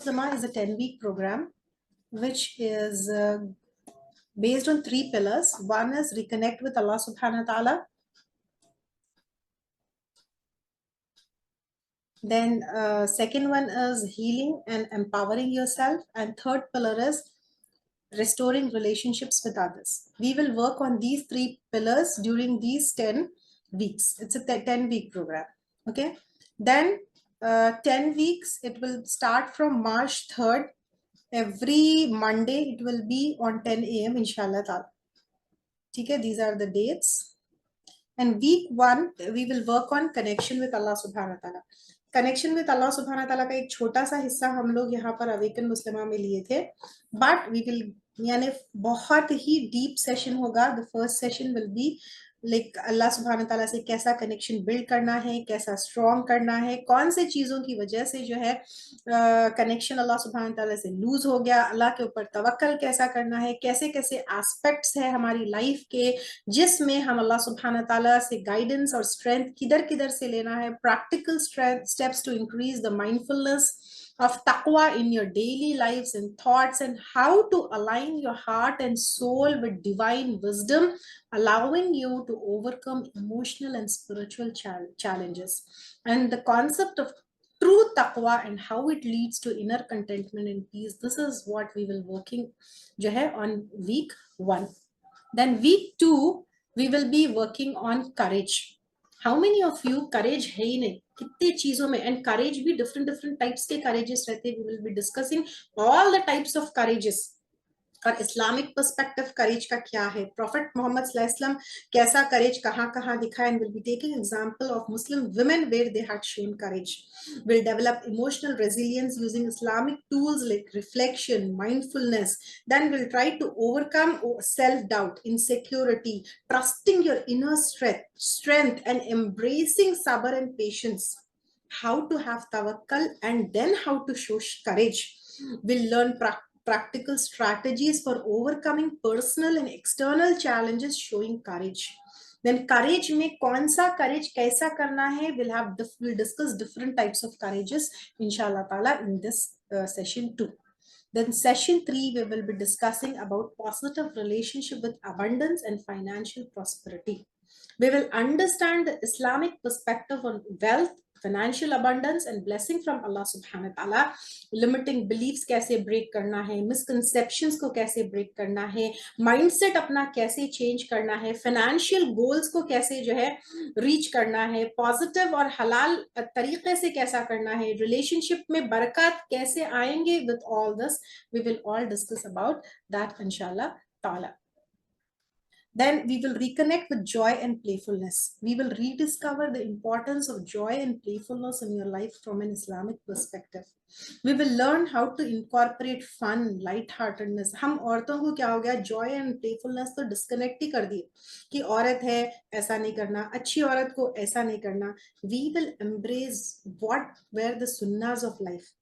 Zama is a 10-week program which is based on 3 pillars. One is reconnect with Allah subhanahu wa ta'ala. Then second one is healing and empowering yourself. And third pillar is restoring relationships with others. We will work on these 3 pillars during these 10 weeks. It's a 10-week program. Okay. Then 10 weeks, it will start from March 3rd. Every Monday, it will be on 10 a.m. inshallah ta'ala. Okay, these are the dates. And week 1, we will work on connection with Allah subhanahu wa ta'ala. Connection with Allah सुब्हाना ताला का एक छोटा सा हिस्सा हम लोग यहाँ पर अवेकन मुस्लिमा में लिए थे, बट वी विल यानी बहुत ही डीप सेशन होगा. The first session will be like Allah सुब्हाना ताला से कैसा कनेक्शन बिल्ड करना है, कैसा स्ट्रॉन्ग करना है, कौन से चीजों की वजह से जो है कनेक्शन अल्लाह सुब्हाना ताला से लूज हो गया, अल्लाह के ऊपर तवक्कल कैसा करना है, कैसे कैसे एस्पेक्ट्स है हमारी लाइफ के जिसमें हम अल्लाह सुब्हाना ताला से गाइडेंस और स्ट्रेंथ किधर किधर से लेना है, practical steps to increase the mindfulness of taqwa in your daily lives and thoughts, and how to align your heart and soul with divine wisdom, allowing you to overcome emotional and spiritual challenges, and the concept of true taqwa and how it leads to inner contentment and peace. This is what we will working jo hai on week 1. Then week 2, we will be working on courage. How many of you courage है ही नहीं कितने चीजों में, and courage भी different types के courages रहते हैं. We will be discussing all the types of courages और इस्लामिक पर्सपेक्टिव करेज का क्या है, प्रॉफिट मोहम्मद सल्लल्लाहु अलैहि वसल्लम कैसा करेज कहाँ दिखा, and will be taking example of Muslim women where they had shown courage. Will develop emotional resilience using Islamic tools like reflection, mindfulness. Then we'll try to overcome self-doubt, insecurity, trusting your inner strength and embracing sabr and patience. How to have tawakkal and then how to show courage. We'll learn practical strategies for overcoming personal and external challenges showing courage. Then courage में कौन सा courage कैसा करना है, we'll discuss different types of courages inshallah ta'ala in this session 2. Then session 3, we will be discussing about positive relationship with abundance and financial prosperity. We will understand the Islamic perspective on wealth, financial abundance and blessing from Allah subhanahu wa ta'ala. Limiting beliefs कैसे break करना है, misconceptions को कैसे break करना है, mindset अपना कैसे change करना है, financial goals को कैसे जो है reach करना है, positive और halal तरीके से कैसा करना है, relationship में बरकत कैसे आएंगे. With all this, we will all discuss about that inshallah ta'ala. Then we will reconnect with joy and playfulness. We will rediscover the importance of joy and playfulness in your life from an Islamic perspective. We will learn how to incorporate fun, lightheartedness. हम औरतों को क्या हो गया, joy and playfulness तो disconnect ही कर दिए कि औरत है ऐसा नहीं करना, अच्छी औरत को ऐसा नहीं करना. We will embrace what were the sunnahs of life,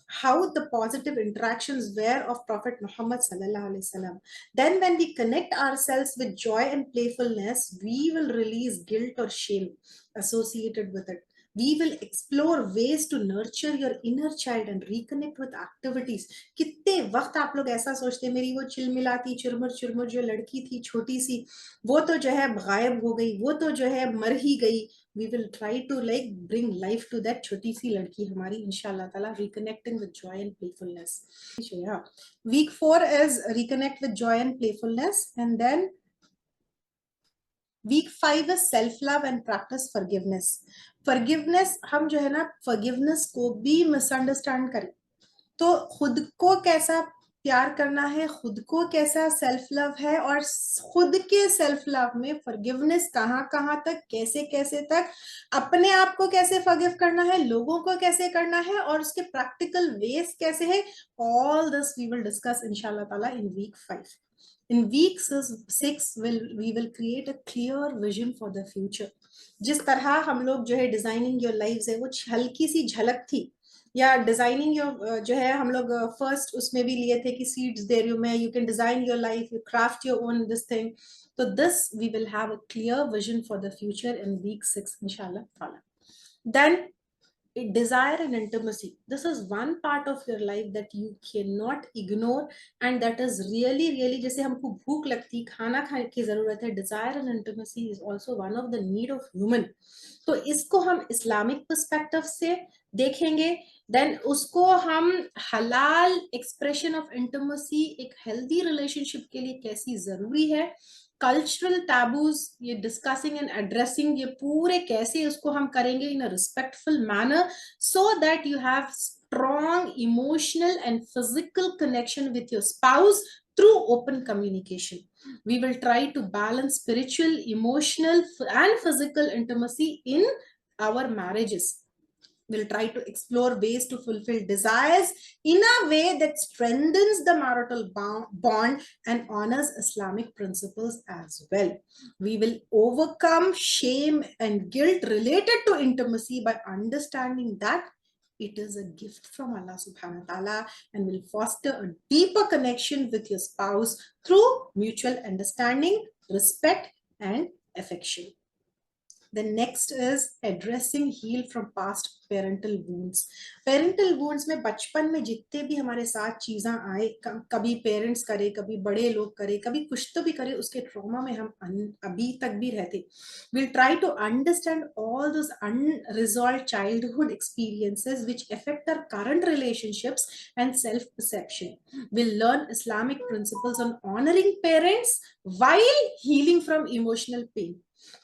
how the positive interactions were of Prophet Muhammad sallallahu alaihi wasallam. Then when we connect ourselves with joy and playfulness, we will release guilt or shame associated with it. We will explore ways to nurture your inner child and reconnect with activities. कितने वक्त आप लोग ऐसा सोचते हैं मेरी वो चिलमिलाती चुरमुर चुरमुर जो लड़की थी छोटी सी, वो तो जो है गायब हो गई, वो तो जो है मर ही गई. We will try to like bring life to that छोटी सी लड़की हमारी inshallah ta'ala, reconnecting with joy and playfulness. Yeah. Week 4 is reconnect with joy and playfulness, and then week 5 is self love and practice forgiveness. Forgiveness हम जो है ना forgiveness को भी misunderstand करें तो खुद को कैसा प्यार करना है, खुद को कैसा सेल्फ लव है, और खुद के सेल्फ लव में फॉरगिवनेस कहाँ कहाँ तक, कैसे कैसे तक, अपने आप को कैसे फॉरगिव करना है, लोगों को कैसे करना है, और उसके प्रैक्टिकल वेज कैसे है. All this we will discuss इंशाल्लाह ताला in week 5. In week 6 we will create a clear vision for the future. जिस तरह हम लोग जो है डिजाइनिंग योर लाइव्स है वो हल्की सी झलक थी, या डिजाइनिंग योर जो है हम लोग फर्स्ट उसमें भी लिए थे कि सीड्स दे रही हूं मैं, you can design your life, you craft your own this thing. तो this we will have a clear vision for the future in week 6 inshallah. Then desire and intimacy, this is one part of your life that you cannot ignore, and that is really really, जैसे हमको भूख लगती खाना खाने की जरूरत है, desire and intimacy is also one of the need of human. तो इसको हम इस्लामिक पर्सपेक्टिव से देखेंगे, देन उसको हम हलाल एक्सप्रेशन ऑफ इंटिमेसी एक हेल्दी रिलेशनशिप के लिए कैसी जरूरी है, कल्चरल टैबूज ये डिस्कसिंग एंड एड्रेसिंग, ये पूरे कैसे उसको हम करेंगे in a respectful manner, so that you have strong emotional and physical connection with your spouse through open communication. We will try to balance spiritual, emotional, and physical intimacy in our marriages. We'll try to explore ways to fulfill desires in a way that strengthens the marital bond and honors Islamic principles as well. We will overcome shame and guilt related to intimacy by understanding that it is a gift from Allah subhanahu wa ta'ala, and will foster a deeper connection with your spouse through mutual understanding, respect, and affection. The next is addressing heal from past parental wounds. Parental wounds में बचपन में जितने भी हमारे साथ चीजें आए, कभी पेरेंट्स करे, कभी बड़े लोग करे, कभी कुछ तो भी करे, उसके ट्रॉमा में हम अभी तक भी रहते. We'll try to understand all those unresolved childhood experiences which affect our current relationships and self-perception. We'll learn Islamic principles on honoring parents while healing from emotional pain.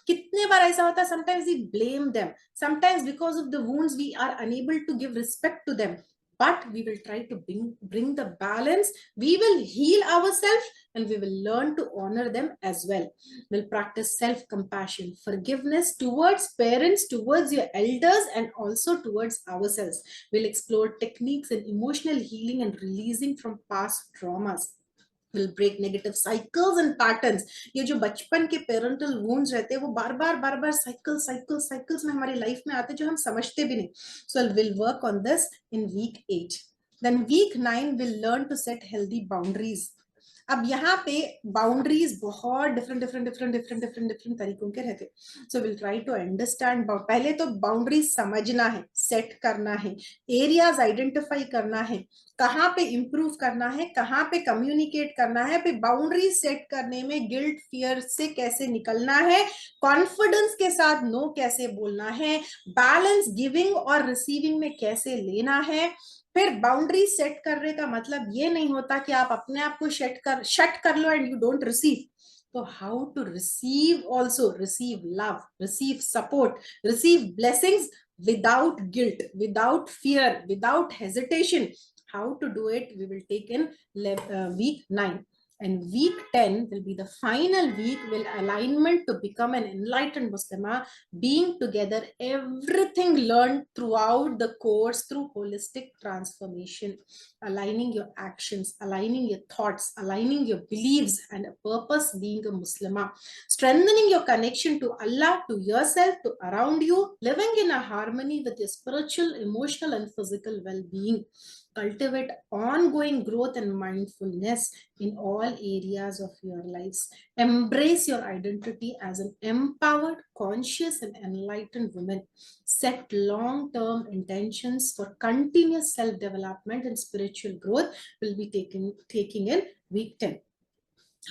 कितने बार ऐसा होता है, sometimes we blame them, sometimes because of the wounds we are unable to give respect to them, but we will try to bring the balance. We will heal ourselves and we will learn to honor them as well. We'll practice self-compassion, forgiveness towards parents, towards your elders, and also towards ourselves. We'll explore techniques in emotional healing and releasing from past traumas. Will break negative cycles and patterns. ये जो बचपन के parental wounds रहते हैं वो बार बार cycles में हमारी life में आते हैं जो हम समझते भी नहीं. So we'll work on this in week 8. Then week 9 we'll learn to set healthy boundaries. अब यहाँ पे बाउंड्रीज बहुत डिफरेंट तरीकों के रहते. So will try to understand. पहले तो बाउंड्रीज समझना है, सेट करना है, एरियाज आइडेंटिफाई करना है, कहाँ पे इंप्रूव करना है, कहाँ पे कम्युनिकेट करना है, फिर बाउंड्री सेट करने में गिल्ट फियर से कैसे निकलना है, कॉन्फिडेंस के साथ नो कैसे बोलना है, बैलेंस गिविंग और रिसीविंग में कैसे लेना है. फिर बाउंड्री सेट करने का मतलब ये नहीं होता कि आप अपने आप को शट कर लो एंड यू डोंट रिसीव. तो how to receive, also receive love, receive support, receive blessings without guilt, without fear, without hesitation. How to do it we will take in week 9. And week 10 will be the final week, will alignment to become an enlightened Muslimah, being together everything learned throughout the course through holistic transformation, aligning your actions, aligning your thoughts, aligning your beliefs and a purpose, being a Muslimah, strengthening your connection to Allah, to yourself, to around you, living in a harmony with your spiritual, emotional, and physical well-being. Cultivate ongoing growth and mindfulness in all areas of your lives. Embrace your identity as an empowered, conscious, and enlightened woman. Set long-term intentions for continuous self-development and spiritual growth. Will be taking in week 10.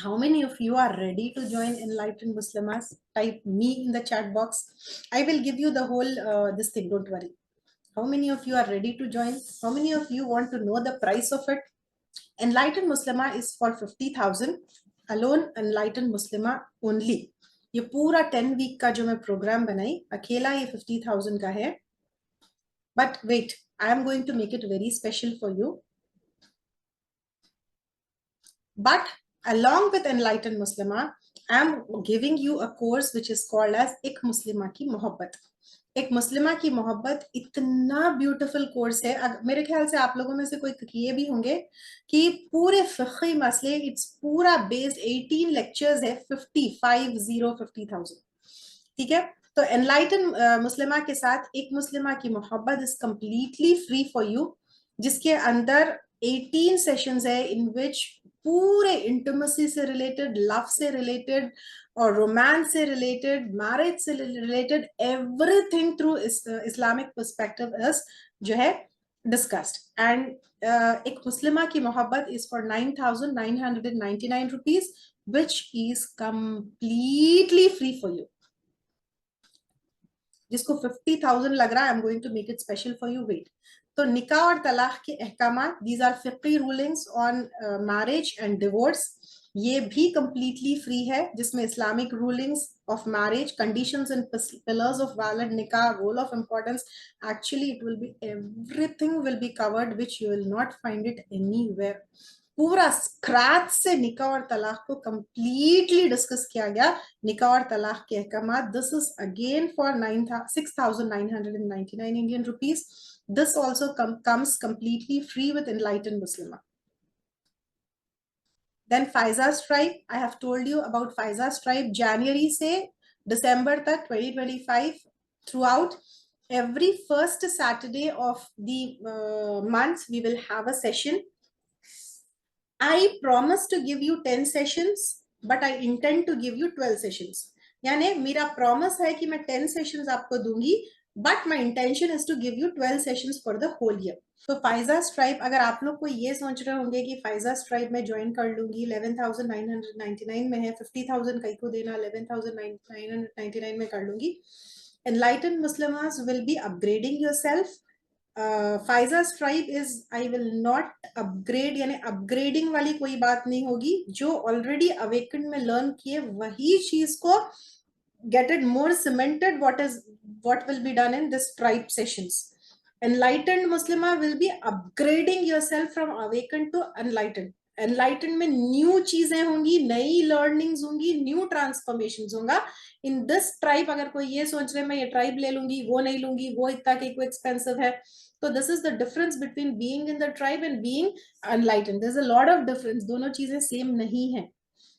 How many of you are ready to join Enlightened Muslimas? Type me in the chat box. I will give you the whole this thing, don't worry. How many of you are ready to join? How many of you want to know the price of it? Enlightened Muslima is for 50,000. Alone Enlightened Muslima only. ये पूरा 10 week का जो मैं programme बनाई अकेला ये 50,000 का है. But wait, I am going to make it very special for you. But along with Enlightened Muslima, I am giving you a course which is called as एक मुस्लिमा की मोहब्बत. एक मुस्लिमा की मोहब्बत इतना ब्यूटीफुल कोर्स है. मेरे ख्याल से आप लोगों में से कोई किए भी होंगे कि पूरे फिक़ही मसले, इट्स पूरा बेस्ड 18 लेक्चर्स है. 50,000. ठीक है. तो एनलाइटन मुस्लिमा के साथ एक मुस्लिमा की मोहब्बत is completely free for you, जिसके अंदर 18 सेशंस है इन विच पूरे इंटीमेसी से रिलेटेड, लव से रिलेटेड, और रोमांस से रिलेटेड, मैरिज से related, everything through Islamic perspective is जो है डिस्कस्ड. एंड एक मुस्लिमा की मोहब्बत is for 9,999 rupees, which is completely free for you. जिसको 50,000 लग रहा है, I am going to make it special for you. Wait. तो निकाह और तलाक के अहकामात, दीज आर फिक्री rulings on marriage and divorce, ये भी कंप्लीटली फ्री है, जिसमें Islamic rulings of marriage, conditions and pillars of valid निकाह, role of importance, actually it will be everything will be covered which you will not find it anywhere. पूरा scratch से निकाह और तलाक को कंप्लीटली डिस्कस किया गया. निकाह और तलाक के अहकामात, this is again for 6,999 Indian rupees. This also comes completely free with Enlightened Muslimah. Then Faiza's Tribe, I have told you about Faiza's Tribe. January से December तक 2025 throughout, every first Saturday of the month we will have a session. I promise to give you 10 sessions, but I intend to give you 12 sessions. यानी मेरा promise है कि मैं 10 sessions आपको दूंगी, but my intention is to give you 12 sessions for the whole year. तो Faiza Stripe, अगर आप लोग को ये सोच रहे होंगे कि फाइजा स्ट्राइप में ज्वाइन कर लूंगी, 11,999 में है, 50,000 कई को देना, 11,999 में कर लूंगी. Enlightened Muslimas will be upgrading yourself. Faiza's Tribe is, I will not upgrade, यानी अपग्रेडिंग वाली कोई बात नहीं होगी. जो ऑलरेडी अवेकन में लर्न किए वही चीज को get it more cemented, what will be done in this tribe sessions. Enlightened Muslimah will be upgrading yourself from awakened to enlightened. Enlightened में न्यू चीजें होंगी, नई लर्निंग्स होंगी, न्यू ट्रांसफॉर्मेशंस होगा. इन दिस ट्राइब, अगर कोई ये सोच रहे मैं ये ट्राइब ले लूंगी, वो नहीं लूंगी, वो इतना के को एक्सपेंसिव है, तो this is the difference between being in the tribe and being enlightened. There is a lot of difference, दोनों चीजें सेम नहीं है.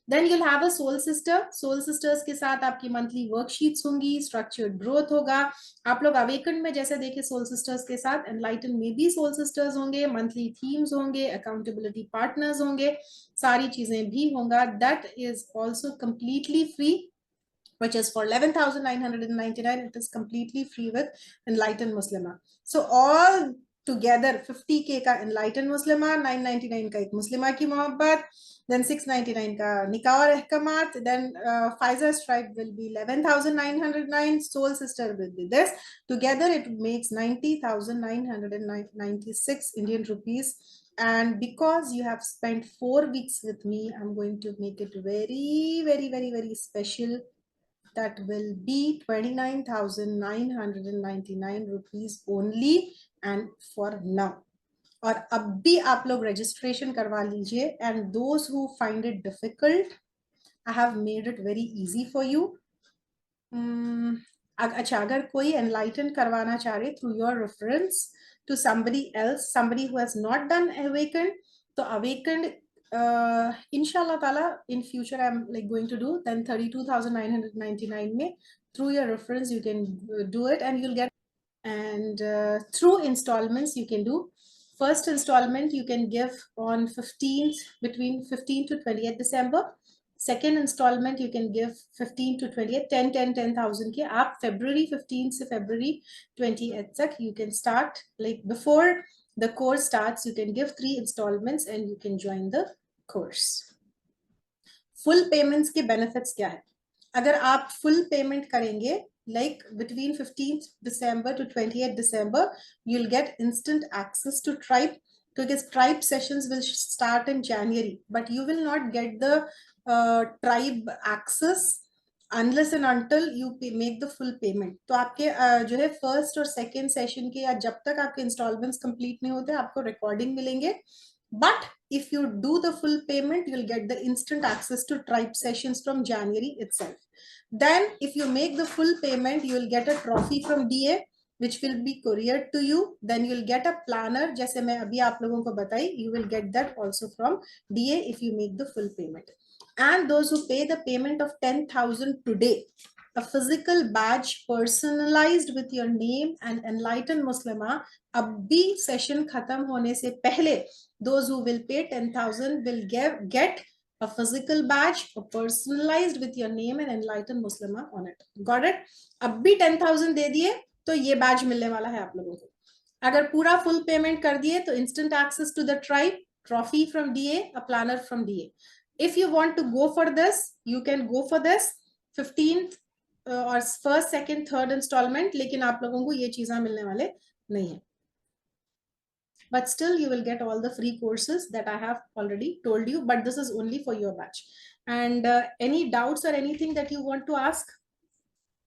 Then you'll have a soul sister. Soul sisters के साथ आपकी मंथली वर्कशीट्स होंगी, स्ट्रक्चर्ड ग्रोथ होगा. आप लोग अवेकन में जैसे देखे सोल सिस्टर्स के साथ, एनलाइटन में भी सोल सिस्टर्स होंगे, मंथली थीम्स होंगे, अकाउंटेबिलिटी पार्टनर्स होंगे, सारी चीजें भी होंगे. That is also completely free, which is for 11,999. It is completely free with Enlightened Muslimah. So all together 50K का Enlightened Muslimah, 999 का एक मुस्लिमा की मोहब्बत, then 699 का निकाह और अहकामात, then Faiza's Tribe will be 11,909, Soul Sister will be this. Together it makes 90,996 Indian rupees. And because you have spent 4 weeks with me, I'm going to make it very, very, very, very special. That will be 29,999 rupees only, and for now. और अब भी आप लोग registration करवा लीजिए. And those who find it difficult, I have made it very easy for you. अच्छा, अगर कोई enlighten करवाना चाह रहे through your reference to somebody else, somebody who has not done awakened, तो awakened inshallah taala in future I'm like going to do, then 32,999 में through your reference you can do it, and you'll get, and through installments you can do. First installment you can give on 15th, between 15th to 20th December. Second installment you can give 15th to 20th, 10,000 के आप February 15th से February 20th तक you can start, like before the course starts you can give 3 installments and you can join the course. Full payments के benefits क्या है? अगर आप full payment करेंगे, like between 15th December to 20th December, you'll get instant access to tribe, because tribe sessions will start in January, but you will not get the tribe access unless and until you make the full payment. तो आपके जो है first और second session के, या जब तक आपके इंस्टॉलमेंट्स कंप्लीट नहीं होते, आपको रिकॉर्डिंग मिलेंगे. But if you do the full payment, you'll get the instant access to tribe sessions from January itself. Then if you make the full payment, you will get a trophy from DA, which will be couriered to you. Then you'll get a planner, जैसे मैं अभी आप लोगों को बताई, you will get that also from DA if you make the full payment. And those who pay the payment of 10,000 today, a physical badge personalized with your name and Enlightened Muslimah, अब भी session खत्म होने से पहले, those who will pay 10,000 will get a physical badge, a personalized with your name and Enlightened Muslima on it. Got it? अब भी 10,000 दे दिए तो ये बैज मिलने वाला है आप लोगों को. अगर पूरा फुल पेमेंट कर दिए तो instant access to the tribe, trophy from DA, a planner from DA. If you want to go for this, you can go for this 15th और फर्स्ट सेकंड थर्ड इंस्टॉलमेंट, लेकिन आप लोगों को ये चीजें मिलने वाले नहीं है. But still you will get all the free courses that I have already told you, but this is only for your batch. And any doubts or anything that you want to ask?